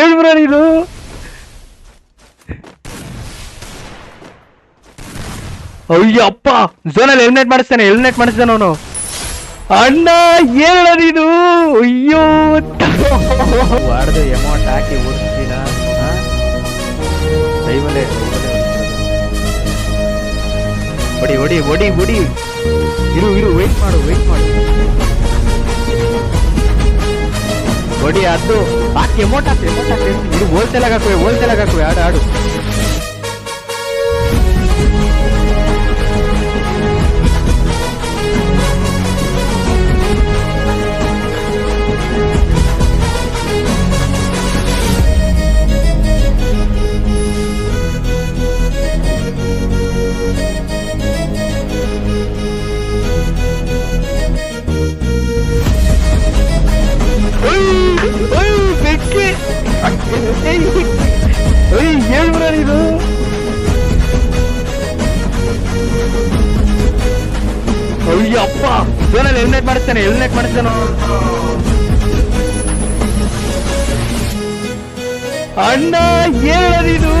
ಏನ್ ಬ್ರೋ ನೀನು? ಅಯ್ಯಪ್ಪ ಝೋನಲ್ಲಿ ಎಲಿಮಿನೇಟ್ ಮಾಡಿಸ್ತಾನೆ ಅವನು. ಅಣ್ಣ ಏನ ನೀನು? ಅಯ್ಯೋ ವಾಡ್ದು ಎಮೌಂಟ್ ಹಾಕಿ ಓಡಿಸ್ತೀನ ದೈವಲೇ. ಹೊಡಿ ಇರು ವೇಟ್ ಮಾಡು ಹೊಡಿ. ಅದು ಹಾಕಿ ಎಮೌಂಟ್ ಹಾಕಿ ಇದು ಹೋಲ್ಸೇಲ್ ಹಾಕುವೆ ಆಡು. ಏನ್ ಬ್ರೋ ನೀನು? ಅಯ್ಯಪ್ಪ ಝೋನಲ್ಲಿ ಎಲಿಮಿನೇಟ್ ಮಾಡಿಸ್ತಾನೆ ಅಣ್ಣ ಏನ ನೀನು?